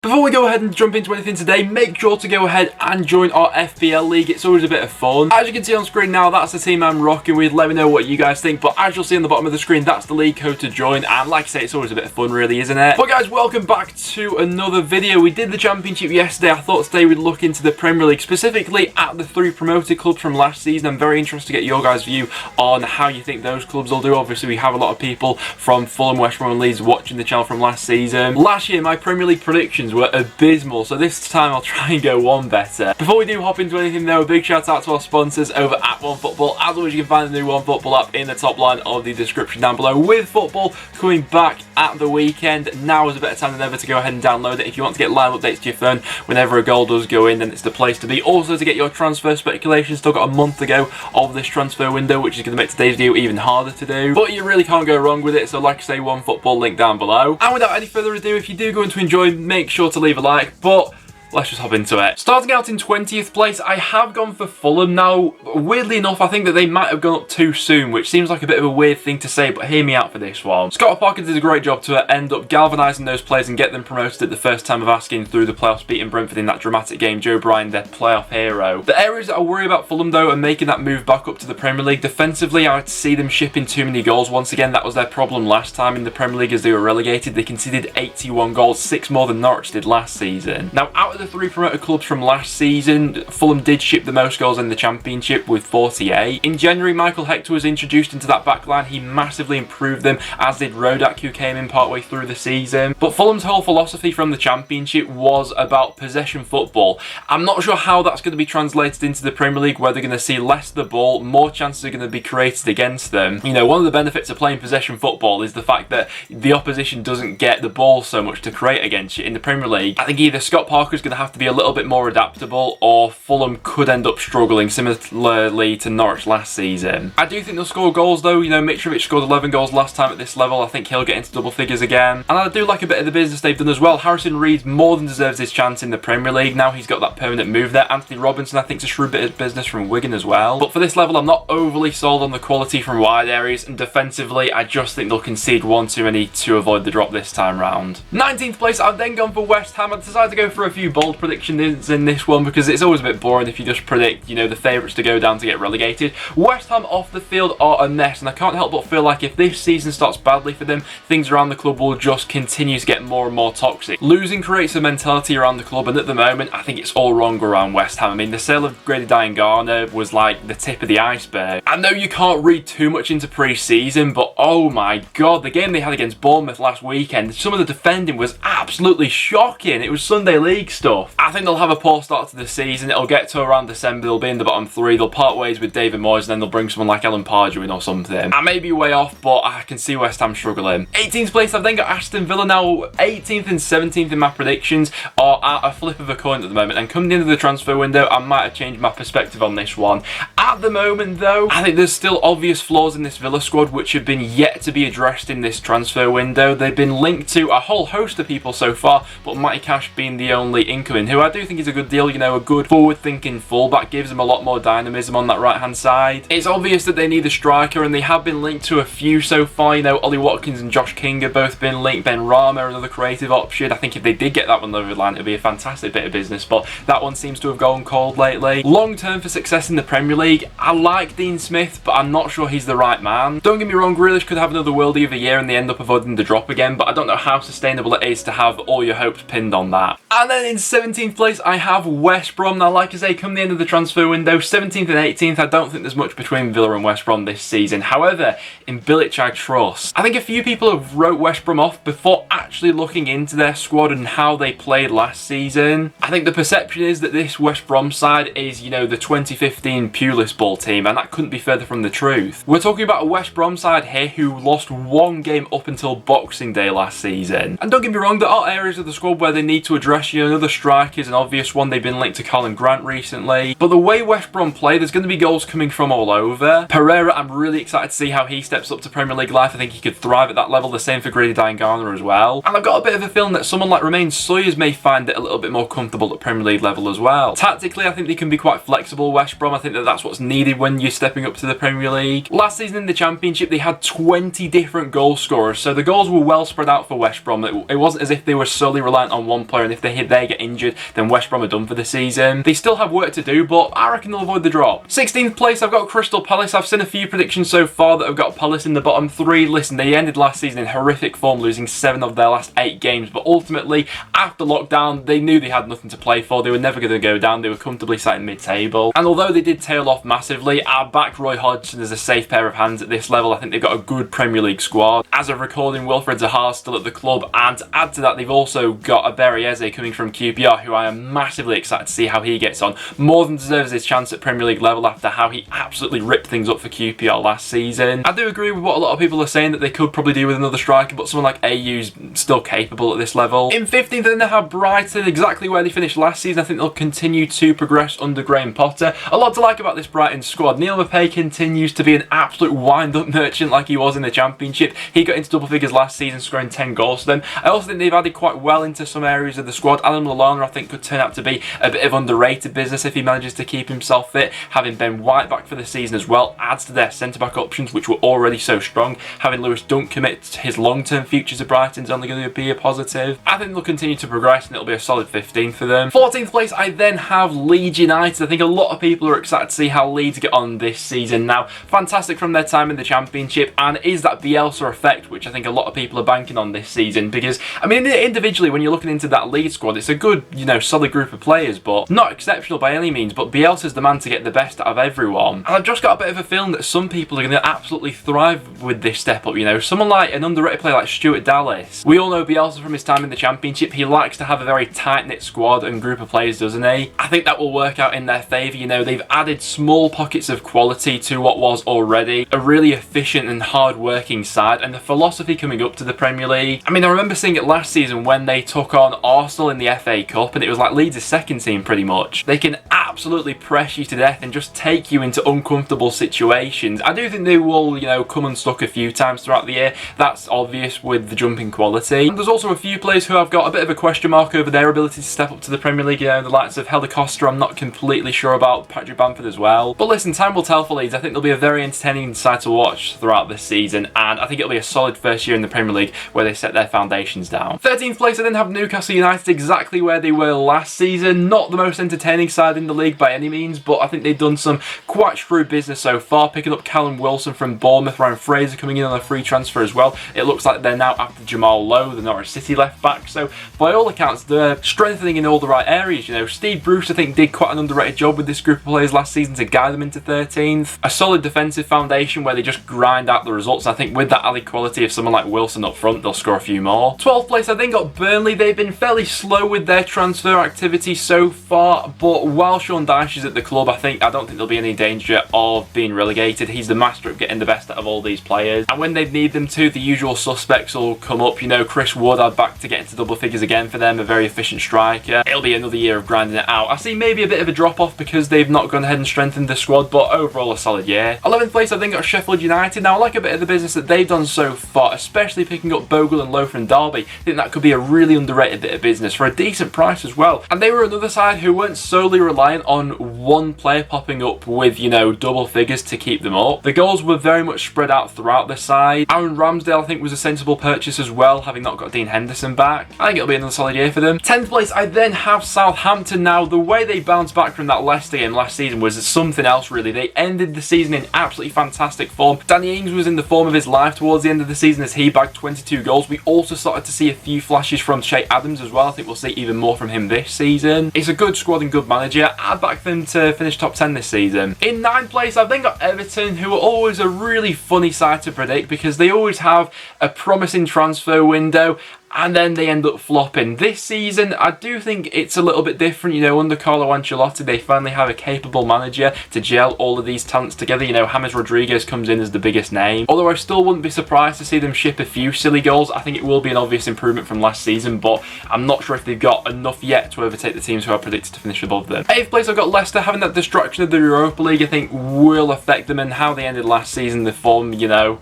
Before we go ahead and jump into anything today, make sure to go ahead and join our FPL League. It's always a bit of fun. As you can see on screen now, that's the team I'm rocking with. Let me know what you guys think. But as you'll see on the bottom of the screen, that's the league code to join. And like I say, it's always a bit of fun, really, isn't it? But guys, welcome back to another video. We did the Championship yesterday. I thought today we'd look into the Premier League, specifically at the 3 promoted clubs from last season. I'm very interested to get your guys' view on how you think those clubs will do. Obviously, we have a lot of people from Fulham, West Brom and Leeds watching the channel from last season. Last year, my Premier League predictions were abysmal. So this time I'll try and go one better. Before we do hop into anything though, a big shout out to our sponsors over at OneFootball. As always, you can find the new OneFootball app in the top line of the description down below. With football coming back at the weekend, now is a better time than ever to go ahead and download it. If you want to get live updates to your phone whenever a goal does go in, then it's the place to be. Also to get your transfer speculation, still got a month to go of this transfer window, which is going to make today's video even harder to do. But you really can't go wrong with it, so like I say, OneFootball, link down below. And without any further ado, if you do go on to enjoy, make sure to leave a like. But let's just hop into it. Starting out in 20th place, I have gone for Fulham. Now, weirdly enough, I think that they might have gone up too soon, which seems like a bit of a weird thing to say, but hear me out for this one. Scott Parker did a great job to end up galvanising those players and get them promoted at the first time of asking through the playoffs, beating Brentford in that dramatic game. Joe Bryan, their playoff hero. The areas that I worry about Fulham, though, are making that move back up to the Premier League. Defensively, I would see them shipping too many goals. Once again, that was their problem last time in the Premier League as they were relegated. They conceded 81 goals, 6 more than Norwich did last season. Now, out of the 3 promoted clubs from last season, Fulham did ship the most goals in the Championship with 48. In January, Michael Hector was introduced into that backline. He massively improved them, as did Rodak, who came in partway through the season. But Fulham's whole philosophy from the Championship was about possession football. I'm not sure how that's going to be translated into the Premier League, where they're going to see less of the ball, more chances are going to be created against them. You know, one of the benefits of playing possession football is the fact that the opposition doesn't get the ball so much to create against you. In the Premier League, I think either Scott Parker's going to have to be a little bit more adaptable, or Fulham could end up struggling similarly to Norwich last season. I do think they'll score goals though. You know, Mitrovic scored 11 goals last time at this level. I think he'll get into double figures again. And I do like a bit of the business they've done as well. Harrison Reed more than deserves his chance in the Premier League. Now he's got that permanent move there. Anthony Robinson, I think, is a shrewd bit of business from Wigan as well. But for this level, I'm not overly sold on the quality from wide areas, and defensively, I just think they'll concede one too many to avoid the drop this time round. 19th place, I've then gone for West Ham. I decided to go for a few bold predictions in this one, because it's always a bit boring if you just predict, you know, the favourites to go down to get relegated. West Ham off the field are a mess, and I can't help but feel like if this season starts badly for them, things around the club will just continue to get more and more toxic. Losing creates a mentality around the club, and at the moment, I think it's all wrong around West Ham. I mean, the sale of Grady Diangana was like the tip of the iceberg. I know you can't read too much into pre-season, but oh my god, the game they had against Bournemouth last weekend, some of the defending was absolutely shocking. It was Sunday League stuff. I think they'll have a poor start to the season. It'll get to around December, they'll be in the bottom 3, they'll part ways with David Moyes, and then they'll bring someone like Alan Pardew in or something. I may be way off, but I can see West Ham struggling. 18th place, I've then got Aston Villa. Now 18th and 17th in my predictions are at a flip of a coin at the moment, and coming into the transfer window, I might have changed my perspective on this one. At the moment though, I think there's still obvious flaws in this Villa squad which have been yet to be addressed in this transfer window. They've been linked to a whole host of people so far, but Matty Cash being the only incoming, who I do think is a good deal. You know, a good forward-thinking fullback, gives them a lot more dynamism on that right-hand side. It's obvious that they need a striker, and they have been linked to a few so far. You know, Ollie Watkins and Josh King have both been linked. Ben Rama, another creative option. I think if they did get that one over the line, it would be a fantastic bit of business, but that one seems to have gone cold lately. Long-term for success in the Premier League, I like Dean Smith, but I'm not sure he's the right man. Don't get me wrong, Grealish could have another worldie of a year and they end up avoiding the drop again, but I don't know how sustainable it is to have all your hopes pinned on that. And then in 17th place, I have West Brom. Now, like I say, come the end of the transfer window, 17th and 18th, I don't think there's much between Villa and West Brom this season. However, in Bilic I trust. I think a few people have wrote West Brom off before actually looking into their squad and how they played last season. I think the perception is that this West Brom side is, you know, the 2015 Pulis ball team, and that couldn't be further from the truth. We're talking about a West Brom side here who lost 1 game up until Boxing Day last season. And don't get me wrong, there are areas of the squad where they need to address. You know, another striker is an obvious one. They've been linked to Colin Grant recently. But the way West Brom play, there's going to be goals coming from all over. Pereira, I'm really excited to see how he steps up to Premier League life. I think he could thrive at that level. The same for Grady Diangana as well. well. And I've got a bit of a feeling that someone like Romain Sawyers may find it a little bit more comfortable at Premier League level as well. Tactically, I think they can be quite flexible, West Brom. I think that that's what's needed when you're stepping up to the Premier League. Last season in the Championship, they had 20 different goal scorers, so the goals were well spread out for West Brom. It wasn't as if they were solely reliant on one player, and if they get injured, then West Brom are done for the season. They still have work to do, but I reckon they'll avoid the drop. 16th place, I've got Crystal Palace. I've seen a few predictions so far that have got Palace in the bottom 3. Listen, they ended last season in horrific form, losing 7 of their last 8 games, but ultimately, after lockdown, they knew they had nothing to play for. They were never going to go down. They were comfortably sat in mid-table. And although they did tail off massively, I back Roy Hodgson as a safe pair of hands at this level. I think they've got a good Premier League squad. As of recording, Wilfred Zaha's still at the club, and to add to that, they've also got a Berry Eze coming from QPR, who I am massively excited to see how he gets on. More than deserves his chance at Premier League level after how he absolutely ripped things up for QPR last season. I do agree with what a lot of people are saying, that they could probably do with another striker, but someone like AU's still capable at this level. In 15th, then they have Brighton, exactly where they finished last season. I think they'll continue to progress under Graham Potter. A lot to like about this Brighton squad. Neil Maupay continues to be an absolute wind-up merchant like he was in the Championship. He got into double figures last season, scoring 10 goals for them. I also think they've added quite well into some areas of the squad. Adam Lallana, I think, could turn out to be a bit of underrated business if he manages to keep himself fit. Having Ben White back for the season as well adds to their centre-back options, which were already so strong. Having Lewis Dunk commit to his long-term futures of Brighton is only going to be a positive. I think they'll continue to progress, and it'll be a solid 15 for them. 14th place, I then have Leeds United. I think a lot of people are excited to see how Leeds get on this season now. Fantastic from their time in the Championship, and is that Bielsa effect, which I think a lot of people are banking on this season, because, I mean, individually, when you're looking into that Leeds squad, it's a good, solid group of players, but not exceptional by any means. But Bielsa's the man to get the best out of everyone. And I've just got a bit of a feeling that some people are going to absolutely thrive with this step up, Someone like an underrated player like Stuart Dallas. We all know Bielsa from his time in the Championship. He likes to have a very tight-knit squad and group of players, doesn't he? I think that will work out in their favour. They've added small pockets of quality to what was already a really efficient and hard-working side, and the philosophy coming up to the Premier League. I mean, I remember seeing it last season when they took on Arsenal in the FA Cup, and it was like Leeds' second team pretty much. They can absolutely press you to death and just take you into uncomfortable situations. I do think they will, come unstuck a few times throughout the year. That's obvious with the jumping quality. And there's also a few players who have got a bit of a question mark over their ability to step up to the Premier League. The likes of Helicoster, I'm not completely sure about. Patrick Bamford as well. But listen, time will tell for Leeds. I think they'll be a very entertaining side to watch throughout this season, and I think it'll be a solid first year in the Premier League where they set their foundations down. 13th place, I then have Newcastle United, exactly where they were last season. Not the most entertaining side in the league by any means, but I think they've done some quite shrewd business so far, picking up Callum Wilson from Bournemouth, Ryan Fraser coming in on a free transfer as well. It looks like they're now after Jamal Lowe, the Norwich City left back, so by all accounts they're strengthening in all the right areas. Steve Bruce, I think, did quite an underrated job with this group of players last season to guide them into 13th. A solid defensive foundation where they just grind out the results. I think with that added quality of someone like Wilson up front, they'll score a few more. 12th place, I then got Burnley. They've been fairly slow with their transfer activity so far, but while Sean Dyche is at the club, I don't think there'll be any danger of being relegated. He's the master of getting the best out of all these players, and when they need them to, the usual suspects will come up. Chris Wood, I'd back to get into double figures again for them, a very efficient striker. It'll be another year of grinding it out. I see maybe a bit of a drop off because they've not gone ahead and strengthened the squad, but overall a solid year. 11th place, I then got Sheffield United. Now, I like a bit of the business that they've done so far, especially picking up Bogle and Lowe from Derby. I think that could be a really underrated bit of business for a decent price as well. And they were another side who weren't solely reliant on one player popping up with, double figures to keep them up. The goals were very much spread out throughout the side. Aaron Ramsdale, I think, was a sensible purchase as well, having not got Dean Henderson back. I think it'll be another solid year for them. 10th place, I then have Southampton. Now, the way they bounced back from that Leicester game last season was something else, really. They ended the season in absolutely fantastic form. Danny Ings was in the form of his life towards the end of the season as he bagged 22 goals. We also started to see a few flashes from Che Adams as well. I think we'll see even more from him this season. It's a good squad and good manager. I'd back them to finish top 10 this season. In 9th place, I've then got Everton, who are always a really funny side to predict because they always have a promising transfer window and then they end up flopping. This season, I do think it's a little bit different. Under Carlo Ancelotti, they finally have a capable manager to gel all of these talents together. James Rodriguez comes in as the biggest name. Although I still wouldn't be surprised to see them ship a few silly goals. I think it will be an obvious improvement from last season, but I'm not sure if they've got enough yet to overtake the teams who are predicted to finish above them. 8th place, I've got Leicester. Having that destruction of the Europa League, I think, will affect them and how they ended last season, the form,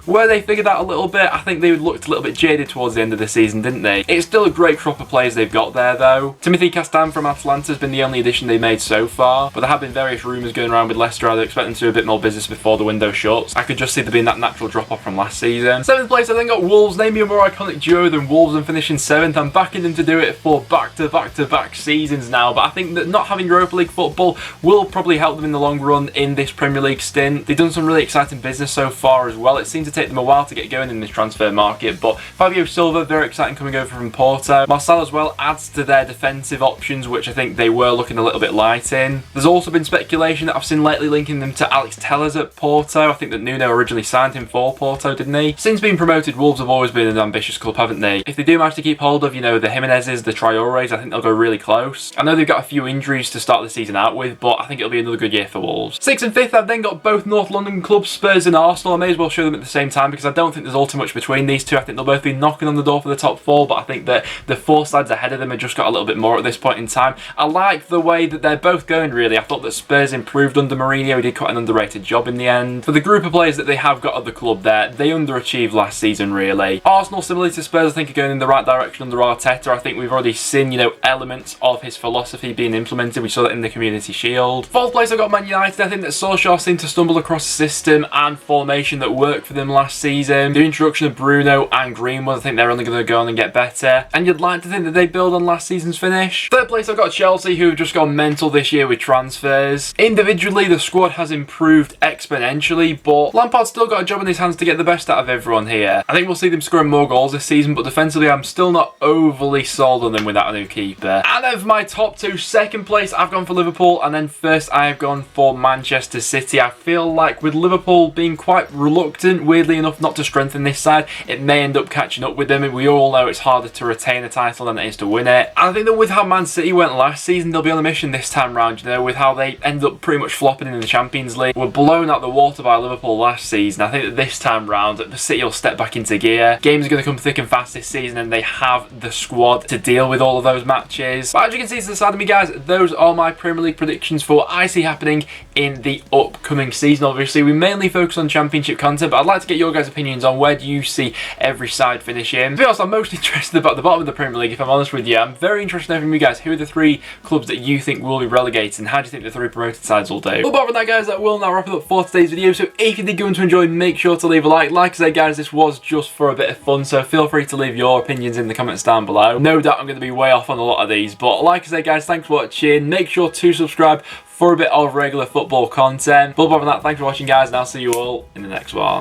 where they figured out a little bit. I think they looked a little bit jaded towards the end of the season, didn't didn't they? It's still a great crop of players they've got there though. Timothy Castan from Atlanta has been the only addition they made so far, but there have been various rumours going around with Leicester. I'd expect them to do a bit more business before the window shuts. I could just see there being that natural drop off from last season. 7th place I then got Wolves. Name me a more iconic duo than Wolves and finishing 7th. I'm backing them to do it for back-to-back seasons now, but I think that not having Europa League football will probably help them in the long run in this Premier League stint. They've done some really exciting business so far as well. It seemed to take them a while to get going in this transfer market, but Fabio Silva, very exciting coming over from Porto. Marcel as well adds to their defensive options, which I think they were looking a little bit light in. There's also been speculation that I've seen lately linking them to Alex Telles at Porto. I think that Nuno originally signed him for Porto, didn't he? Since being promoted, Wolves have always been an ambitious club, haven't they? If they do manage to keep hold of, you know, the Jimenezes, the Traores, I think they'll go really close. I know they've got a few injuries to start the season out with, but I think it'll be another good year for Wolves. 6th and 5th, I've then got both North London clubs, Spurs and Arsenal. I may as well show them at the same time because I don't think there's all too much between these two. I think they'll both be knocking on the door for the top 4, but I think that the 4 sides ahead of them have just got a little bit more at this point in time. I like the way that they're both going, really. I thought that Spurs improved under Mourinho. He did quite an underrated job in the end. For the group of players that they have got at the club there, they underachieved last season, really. Arsenal, similarly to Spurs, I think are going in the right direction under Arteta. I think we've already seen, you know, elements of his philosophy being implemented. We saw that in the Community Shield. 4th place, I've got Man United. I think that Solskjaer seemed to stumble across a system and formation that worked for them last season. The introduction of Bruno and Greenwood, I think they're only going to go on and get better. And you'd like to think that they build on last season's finish. 3rd place, I've got Chelsea, who have just gone mental this year with transfers. Individually, the squad has improved exponentially, but Lampard's still got a job in his hands to get the best out of everyone here. I think we'll see them scoring more goals this season, but defensively, I'm still not overly sold on them without a new keeper. And of my top 2, 2nd place, I've gone for Liverpool, and then 1st, I have gone for Manchester City. I feel like with Liverpool being quite reluctant, weirdly enough, not to strengthen this side, it may end up catching up with them, and we all know it's harder to retain a title than it is to win it. And I think that with how Man City went last season, they'll be on a mission this time round, you know, with how they ended up pretty much flopping in the Champions League. Were blown out the water by Liverpool last season. I think that this time round, the City will step back into gear. Games are going to come thick and fast this season, and they have the squad to deal with all of those matches. But as you can see to the side of me, guys, those are my Premier League predictions for what I see happening in the upcoming season. Obviously, we mainly focus on Championship content, but I'd like to get your guys' opinions on where do you see every side finishing. To be honest, I'm most interested about the bottom of the Premier League, if I'm honest with you. I'm very interested in knowing from you guys, who are the 3 clubs that you think will be relegated, and how do you think the 3 promoted sides will do? But apart from that, guys, that will now wrap it up for today's video. So if you did go on to enjoy, make sure to leave a like. Like I said, guys, this was just for a bit of fun, so feel free to leave your opinions in the comments down below. No doubt I'm going to be way off on a lot of these, but like I said, guys, thanks for watching. Make sure to subscribe for a bit of regular football content. But apart from that, thanks for watching, guys, and I'll see you all in the next one.